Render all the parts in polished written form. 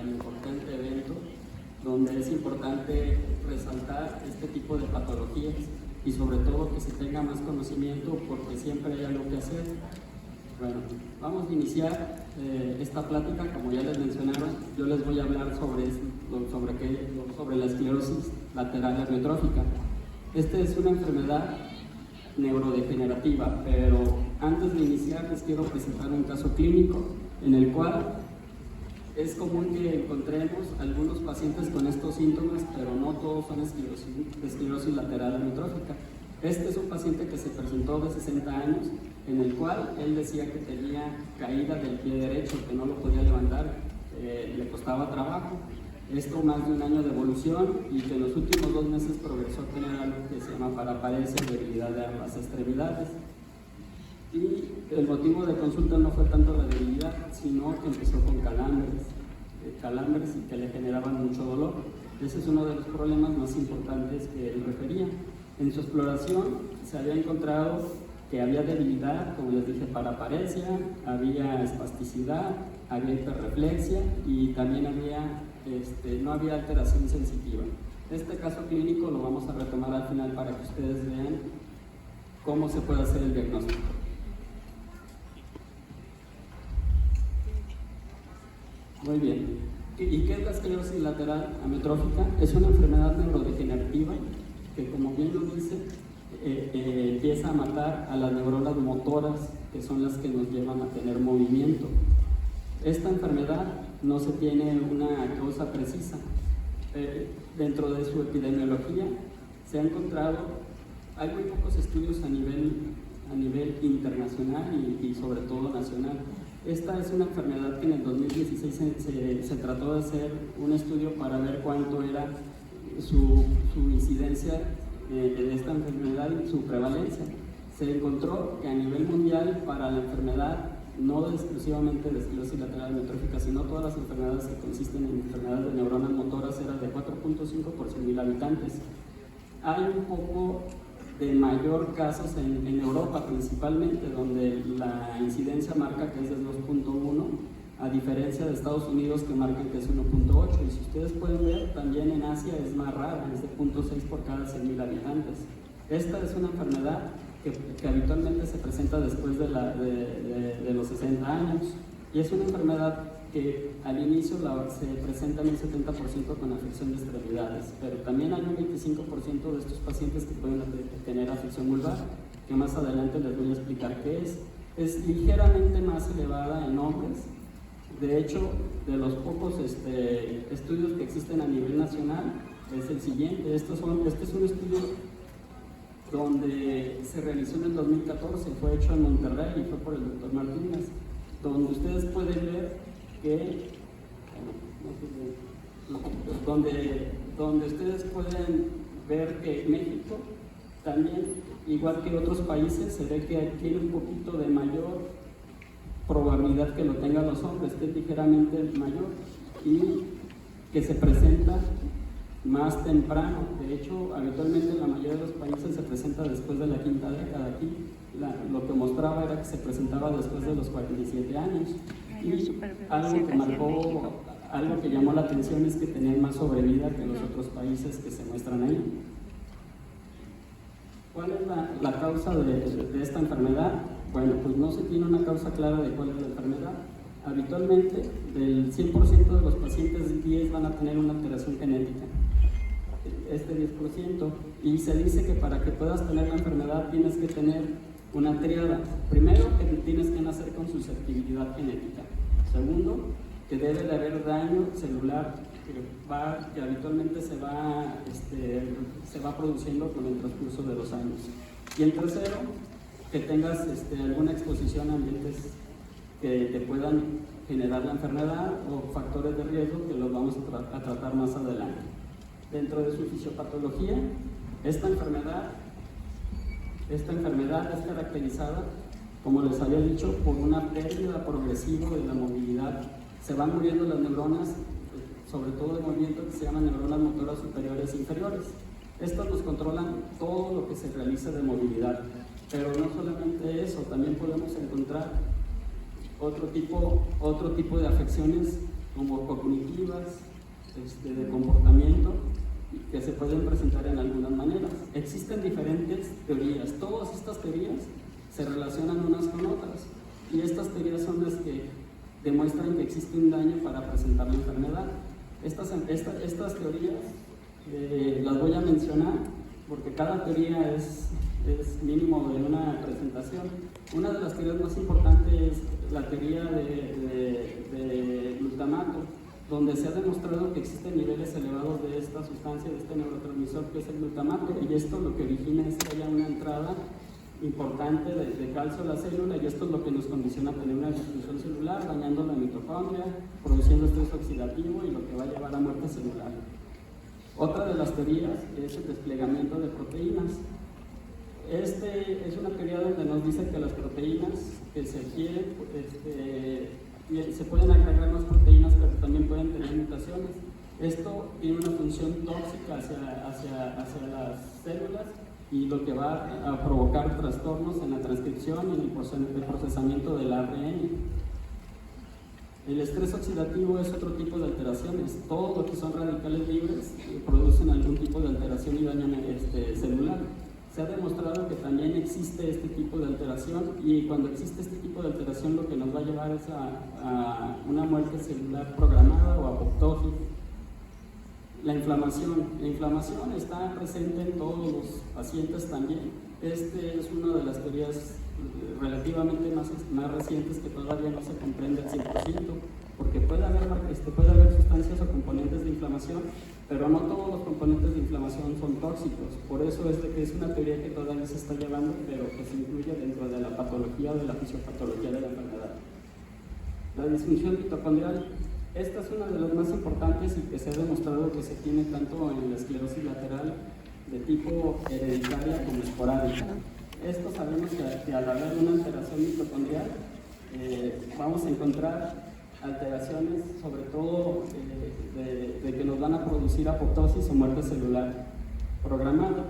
tan importante evento, donde es importante resaltar este tipo de patologías y sobre todo que se tenga más conocimiento porque siempre hay algo que hacer. Bueno, vamos a iniciar esta plática. Como ya les mencionaron, yo les voy a hablar sobre la esclerosis lateral amiotrófica. Esta es una enfermedad neurodegenerativa, pero antes de iniciar les quiero presentar un caso clínico en el cual es común que encontremos algunos pacientes con estos síntomas, pero no todos son esclerosis lateral amiotrófica. Este es un paciente que se presentó de 60 años, en el cual él decía que tenía caída del pie derecho, que no lo podía levantar, le costaba trabajo. Esto más de un año de evolución y que en los últimos 2 meses progresó a tener algo que se llama paraparesia, debilidad de ambas extremidades. Y el motivo de consulta no fue tanto la debilidad, sino que empezó con calambres y que le generaban mucho dolor. Ese es uno de los problemas más importantes que él refería. En su exploración se había encontrado que había debilidad, como les dije, paraparesia, había espasticidad, había hiperreflexia y también no había alteración sensitiva. Este caso clínico lo vamos a retomar al final para que ustedes vean cómo se puede hacer el diagnóstico. Muy bien. ¿Y qué es la esclerosis lateral amiotrófica? Es una enfermedad neurodegenerativa que, como bien lo dice, empieza a matar a las neuronas motoras, que son las que nos llevan a tener movimiento. Esta enfermedad no se tiene una causa precisa. Dentro de su epidemiología se ha encontrado, hay muy pocos estudios a nivel internacional y sobre todo nacional. Esta es una enfermedad que en el 2016 se trató de hacer un estudio para ver cuánto era su incidencia de esta enfermedad y su prevalencia. Se encontró que a nivel mundial para la enfermedad, no exclusivamente de esclerosis lateral amiotrófica, sino todas las enfermedades que consisten en enfermedades de neuronas motoras, era de 4.5 por 100.000 habitantes. Hay un poco de mayor casos en Europa principalmente, donde la incidencia marca que es de 2.1, a diferencia de Estados Unidos que marcan que es 1.8, y si ustedes pueden ver, también en Asia es más rara, es de 0.6 por cada 100.000 habitantes. Esta es una enfermedad que habitualmente se presenta después de los 60 años, y es una enfermedad que al inicio se presenta en un 70% con afección de extremidades, pero también hay un 25% de estos pacientes que pueden tener afección vulvar, que más adelante les voy a explicar qué es. Es ligeramente más elevada en hombres. De hecho, de los pocos estudios que existen a nivel nacional, es el siguiente. Este es un estudio donde se realizó en el 2014, fue hecho en Monterrey y fue por el doctor Martínez, donde ustedes pueden ver que donde ustedes pueden ver que México también, igual que otros países, se ve que tiene un poquito de mayor probabilidad que lo tengan los hombres, que es ligeramente mayor y que se presenta más temprano. De hecho, habitualmente en la mayoría de los países se presenta después de la 5ª década. Aquí lo que mostraba era que se presentaba después de los 47 años. Y algo que llamó la atención es que tenían más sobrevida que los otros países que se muestran ahí. ¿Cuál es la causa de esta enfermedad? Bueno, pues no se tiene una causa clara de cuál es la enfermedad. Habitualmente, del 100% de los pacientes, 10 van a tener una alteración genética, este 10%, y se dice que para que puedas tener la enfermedad tienes que tener una triada. Primero, que tienes que nacer con susceptibilidad genética. Segundo, que debe de haber daño celular que habitualmente se va produciendo con el transcurso de los años. Y el tercero, que tengas alguna exposición a ambientes que te puedan generar la enfermedad o factores de riesgo que los vamos a tratar más adelante. Dentro de su fisiopatología, esta enfermedad es caracterizada, como les había dicho, por una pérdida progresiva de la movilidad. Se van muriendo las neuronas, sobre todo de movimiento, que se llaman neuronas motoras superiores e inferiores. Estas nos controlan todo lo que se realiza de movilidad, pero no solamente eso, también podemos encontrar otro tipo de afecciones como cognitivas, de comportamiento, que se pueden presentar en algunas maneras. Existen diferentes teorías, todas estas teorías se relacionan unas con otras, y estas teorías son las que demuestran que existe un daño para presentar la enfermedad. Estas teorías las voy a mencionar porque cada teoría es mínimo de una presentación. Una de las teorías más importantes es la teoría de glutamato, donde se ha demostrado que existen niveles elevados de esta sustancia, de este neurotransmisor que es el glutamato, y esto lo que origina es que haya una entrada importante de calcio a la célula, y esto es lo que nos condiciona a tener una disfunción celular, dañando la mitocondria, produciendo estrés oxidativo y lo que va a llevar a muerte celular. Otra de las teorías es el desplegamiento de proteínas. Es una teoría donde nos dice que las proteínas que se adquieren, se pueden agregar más proteínas, pero también pueden tener mutaciones. Esto tiene una función tóxica hacia las células, y lo que va a provocar trastornos en la transcripción y en el procesamiento del ARN. El estrés oxidativo es otro tipo de alteraciones. Todo lo que son radicales libres producen algún tipo de alteración y daño celular. Se ha demostrado que también existe este tipo de alteración, y cuando existe este tipo de alteración lo que nos va a llevar es a una muerte celular programada o apoptótica. La inflamación está presente en todos los pacientes también. Es una de las teorías relativamente más recientes que todavía no se comprende al 100%, porque puede haber sustancias o componentes de inflamación, pero no todos los componentes de inflamación son tóxicos. Por eso que es una teoría que todavía se está llevando, pero que se incluye dentro de la patología o de la fisiopatología de la enfermedad. La disfunción mitocondrial. Esta es una de las más importantes y que se ha demostrado que se tiene tanto en la esclerosis lateral de tipo hereditaria como esporádica. Esto sabemos que al haber una alteración mitocondrial vamos a encontrar alteraciones, sobre todo de que nos van a producir apoptosis o muerte celular programada.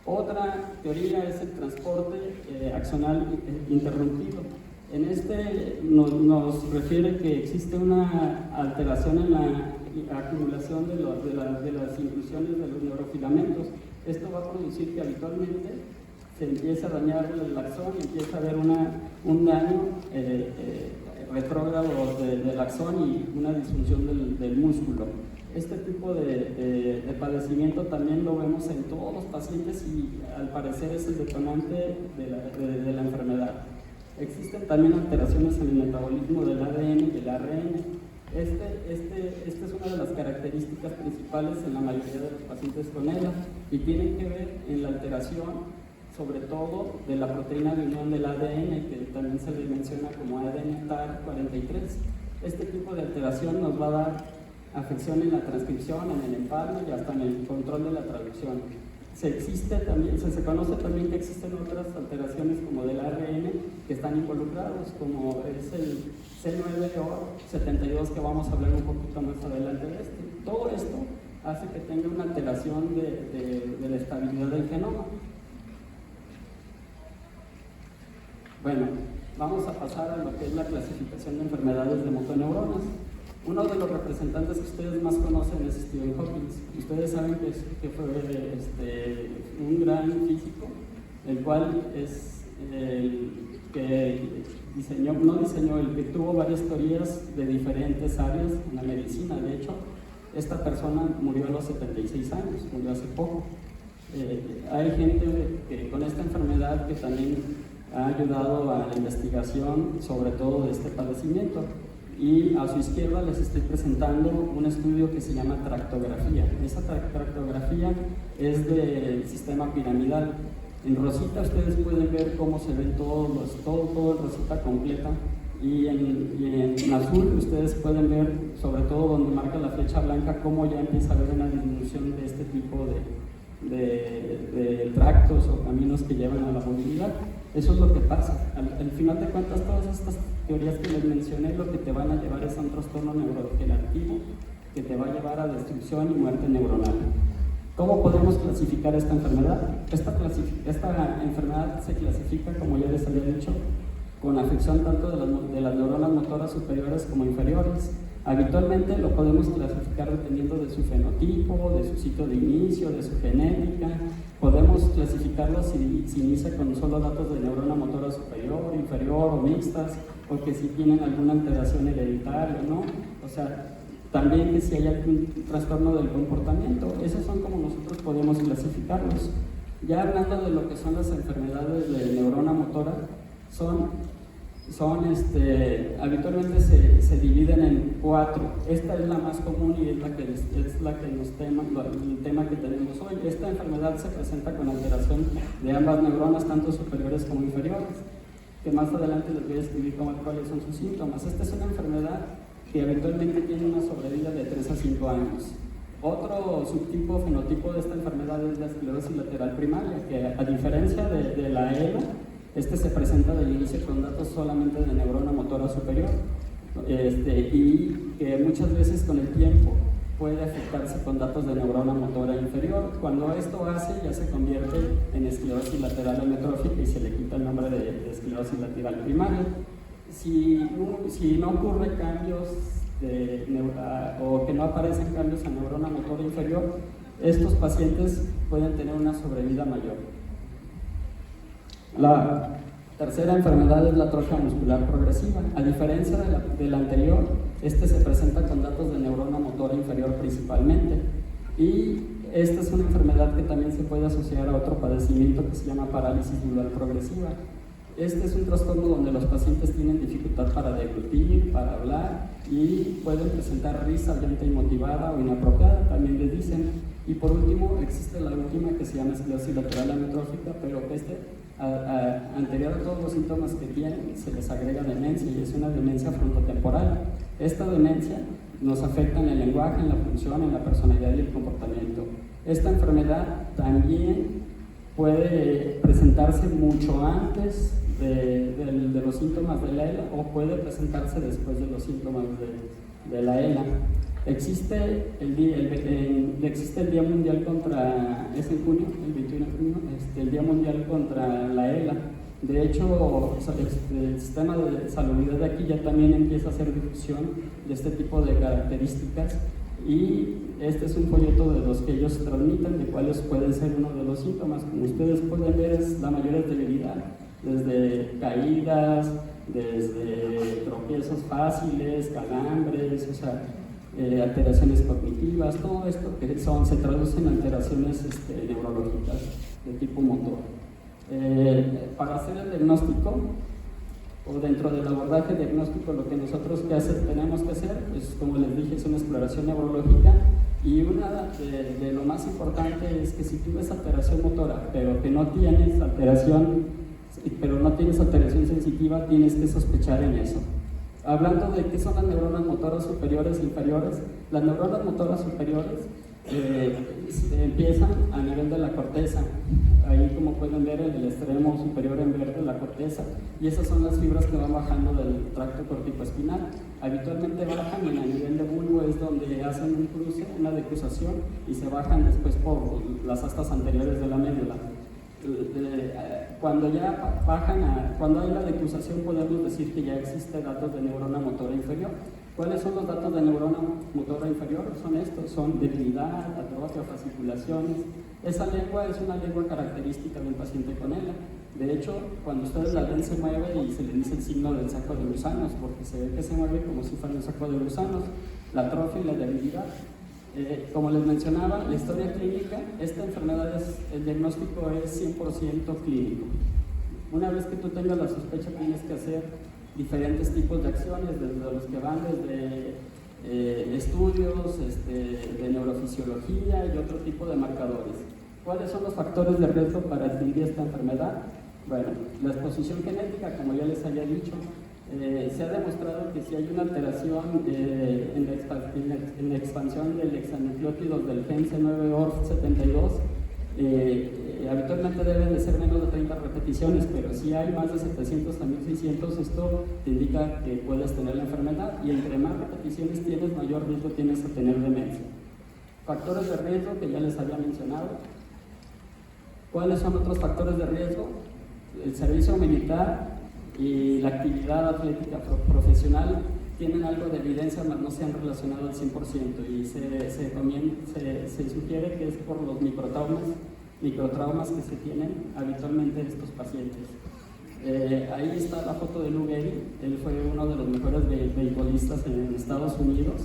Otra teoría es el transporte axonal interrumpido. En nos refiere que existe una alteración en la acumulación de las inclusiones de los neurofilamentos. Esto va a producir que habitualmente se empiece a dañar el axón y empieza a haber un daño retrógrado del axón y una disfunción del músculo. Este tipo de padecimiento también lo vemos en todos los pacientes y al parecer es el detonante de la enfermedad. Existen también alteraciones en el metabolismo del ADN y el ARN. Esta es una de las características principales en la mayoría de los pacientes con ELA, y tienen que ver en la alteración, sobre todo, de la proteína de unión del ADN, que también se le menciona como ADN TAR43. Este tipo de alteración nos va a dar afección en la transcripción, en el empalme y hasta en el control de la traducción. Se conoce también que existen otras alteraciones como del ARN que están involucrados, como es el C9orf72, que vamos a hablar un poquito más adelante de esto. Todo esto hace que tenga una alteración de la estabilidad del genoma. Bueno, vamos a pasar a lo que es la clasificación de enfermedades de motoneuronas. Uno de los representantes que ustedes más conocen es Stephen Hawking. Ustedes saben que fue un gran físico, el cual es el que el que tuvo varias teorías de diferentes áreas en la medicina. De hecho, esta persona murió a los 76 años, murió hace poco. Hay gente que con esta enfermedad que también ha ayudado a la investigación, sobre todo de este padecimiento. Y a su izquierda les estoy presentando un estudio que se llama tractografía. Esa tractografía es del sistema piramidal. En rosita ustedes pueden ver cómo se ven todo el rosita completa, y en azul ustedes pueden ver, sobre todo donde marca la flecha blanca, cómo ya empieza a haber una disminución de este tipo de tractos o caminos que llevan a la movilidad. Eso es lo que pasa. Al final de cuentas, todas estas teorías que les mencioné, lo que te van a llevar es a un trastorno neurodegenerativo que te va a llevar a destrucción y muerte neuronal. ¿Cómo podemos clasificar esta enfermedad? Esta enfermedad se clasifica, como ya les había dicho, con afección tanto de las neuronas motoras superiores como inferiores. Habitualmente lo podemos clasificar dependiendo de su fenotipo, de su sitio de inicio, de su genética. Podemos clasificarlo si inicia con solo datos de neurona motora superior, inferior o mixtas, o que si tienen alguna alteración hereditaria, ¿no? O sea, también que si hay algún trastorno del comportamiento. Esos son como nosotros podemos clasificarlos. Ya hablando de lo que son las enfermedades de neurona motora, habitualmente se dividen en 4. Esta es la más común y es la que el tema que tenemos hoy. Esta enfermedad se presenta con alteración de ambas neuronas, tanto superiores como inferiores, que más adelante les voy a escribir cuáles son sus síntomas. Esta es una enfermedad que habitualmente tiene una sobrevida de 3 a 5 años. Otro subtipo fenotipo de esta enfermedad es la esclerosis lateral primaria, que a diferencia de la ELA, se presenta del inicio con datos solamente de neurona motora superior, y que muchas veces con el tiempo puede afectarse con datos de neurona motora inferior. Cuando esto ya se convierte en esclerosis lateral amiotrófica y se le quita el nombre de esclerosis lateral primaria. Si no ocurre cambios o que no aparecen cambios a neurona motora inferior, estos pacientes pueden tener una sobrevida mayor. La tercera enfermedad es la atrofia muscular progresiva. A diferencia de la anterior, se presenta con datos de neurona motora inferior principalmente, y esta es una enfermedad que también se puede asociar a otro padecimiento que se llama parálisis neural progresiva. Este es un trastorno donde los pacientes tienen dificultad para deglutir, para hablar, y pueden presentar risa lenta inmotivada o inapropiada, también les dicen. Y por último, existe la última que se llama esclerosis lateral amiotrófica, pero anterior a todos los síntomas que tienen, se les agrega demencia, y es una demencia frontotemporal. Esta demencia nos afecta en el lenguaje, en la función, en la personalidad y el comportamiento. Esta enfermedad también puede presentarse mucho antes de los síntomas de la ELA, o puede presentarse después de los síntomas de la ELA. Existe el Día Mundial contra, es en junio, el 21 de junio, el Día Mundial contra la ELA. De hecho, el sistema de salubridad de aquí ya también empieza a hacer difusión de este tipo de características, y este es un folleto de los que ellos transmiten, de cuáles pueden ser uno de los síntomas. Como ustedes pueden ver, es la mayor debilidad, desde caídas, desde tropiezos fáciles, calambres, o sea, alteraciones cognitivas, todo esto que se traduce en alteraciones neurológicas de tipo motor. Para hacer el diagnóstico, o dentro del abordaje diagnóstico, lo que nosotros tenemos que hacer, pues, como les dije, es una exploración neurológica, y una de lo más importante es que si tú ves alteración motora, pero que no tienes alteración sensitiva, tienes que sospechar en eso. Hablando de qué son las neuronas motoras superiores e inferiores, las neuronas motoras superiores empiezan a nivel de la corteza. Ahí, como pueden ver, en el extremo superior en verde, la corteza, y esas son las fibras que van bajando del tracto corticoespinal. Habitualmente bajan, y a nivel de bulbo es donde hacen un cruce, una decruzación, y se bajan después por las astas anteriores de la médula. Cuando ya cuando hay la decruzación, podemos decir que ya existe datos de neurona motora inferior. ¿Cuáles son los datos de neurona motora inferior? Son estos, son debilidad, atrofia, fasciculaciones. Esa lengua es una lengua característica del paciente con ELA. De hecho, cuando ustedes la ven, se mueve y se le dice el signo del saco de gusanos, porque se ve que se mueve como si fuera un saco de gusanos. La atrofia y la debilidad. Como les mencionaba, la historia clínica, esta enfermedad, el diagnóstico es 100% clínico. Una vez que tú tengas la sospecha, tienes que hacer diferentes tipos de acciones, desde los que van desde estudios de neurofisiología y otro tipo de marcadores. ¿Cuáles son los factores de riesgo para adquirir esta enfermedad? Bueno, la exposición genética, como ya les había dicho, se ha demostrado que si hay una alteración en la expansión del hexanucleótidos del gen C9orf72, habitualmente deben de ser menos de 30 repeticiones, pero si hay más de 700 a 1600, esto te indica que puedes tener la enfermedad, y entre más repeticiones tienes, mayor riesgo tienes a tener demencia. Factores de riesgo que ya les había mencionado. ¿Cuáles son otros factores de riesgo? El servicio militar y la actividad atlética profesional tienen algo de evidencia, mas no se han relacionado al 100%, y se sugiere que es por los microtraumas que se tienen habitualmente en estos pacientes. Ahí está la foto de Lou Gehrig. Él fue uno de los mejores beisbolistas en Estados Unidos,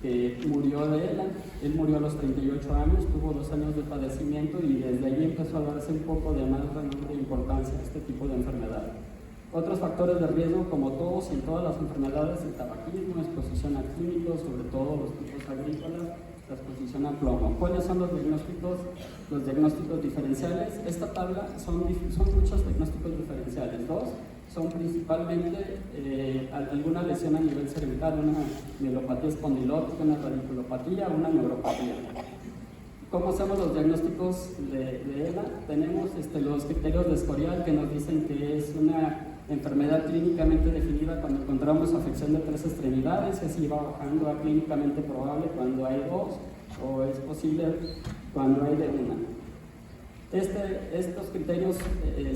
que murió de ELA. Él murió a los 38 años, tuvo 2 años de padecimiento y desde ahí empezó a darse un poco de más renombre e importancia a este tipo de enfermedad. Otros factores de riesgo, como todos y en todas las enfermedades, el tabaquismo, exposición a químicos, sobre todo los tipos agrícolas, la exposición a plomo. ¿Cuáles son los diagnósticos? Los diagnósticos diferenciales. Esta tabla son muchos diagnósticos diferenciales. 2 son principalmente alguna lesión a nivel cerebral, una mielopatía espondilótica, una radiculopatía, una neuropatía. ¿Cómo hacemos los diagnósticos de ELA? Tenemos los criterios de Escorial, que nos dicen que es una enfermedad clínicamente definida cuando encontramos afección de 3 extremidades, y así va bajando a clínicamente probable cuando hay 2, o es posible cuando hay de 1. Estos criterios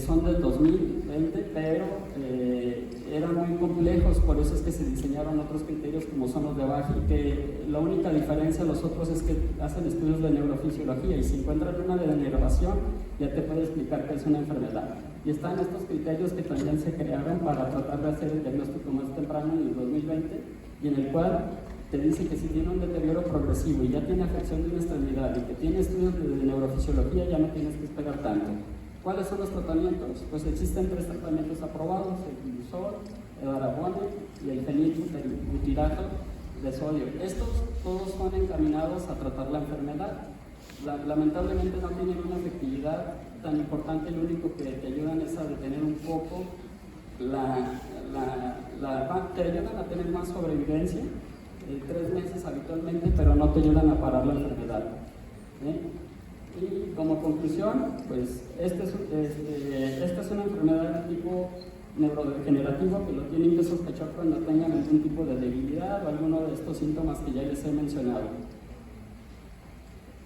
son del 2020, pero eran muy complejos, por eso es que se diseñaron otros criterios como son los de Baji, que la única diferencia de los otros es que hacen estudios de neurofisiología, y si encuentran una denervación ya te puede explicar que es una enfermedad. Y están estos criterios que también se crearon para tratar de hacer el diagnóstico más temprano en el 2020, y en el cual te dice que si tiene un deterioro progresivo y ya tiene afección de una extremidad y que tiene estudios de neurofisiología, ya no tienes que esperar tanto. ¿Cuáles son los tratamientos? Pues existen 3 tratamientos aprobados: el Glucol, el Edarabone y el fenilbutirato de sodio. Estos todos son encaminados a tratar la enfermedad. Lamentablemente no tienen una efectividad tan importante, lo único que te ayudan es a detener un poco te ayudan a tener más sobrevivencia, 3 meses habitualmente, pero no te ayudan a parar la enfermedad. Y como conclusión, pues esta es una enfermedad de tipo neurodegenerativo, que lo tienen que sospechar cuando tengan algún tipo de debilidad o alguno de estos síntomas que ya les he mencionado.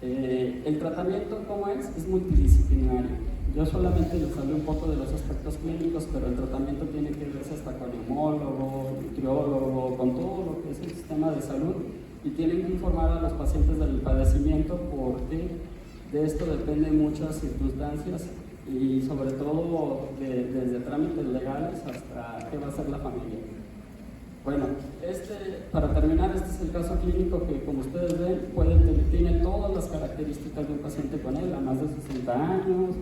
El tratamiento, ¿cómo es? Es multidisciplinario. Yo solamente les hablé un poco de los aspectos clínicos, pero el tratamiento tiene que verse hasta con neumólogo, nutriólogo, con todo lo que es el sistema de salud, y tienen que informar a los pacientes del padecimiento, porque de esto dependen muchas circunstancias, y sobre todo desde trámites legales hasta qué va a hacer la familia. Bueno, para terminar, este es el caso clínico que, como ustedes ven, tiene todas las características de un paciente con él, a más de 60 años,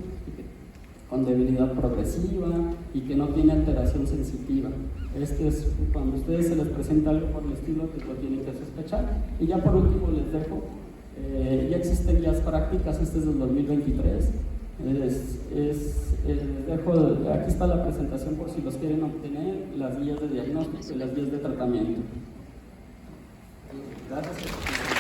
con debilidad progresiva y que no tiene alteración sensitiva. Es cuando a ustedes se les presenta algo por el estilo, que lo tienen que sospechar. Y ya por último les dejo, ya existen guías prácticas, este es del 2023. Aquí está la presentación por si los quieren obtener, las guías de diagnóstico y las guías de tratamiento. Gracias.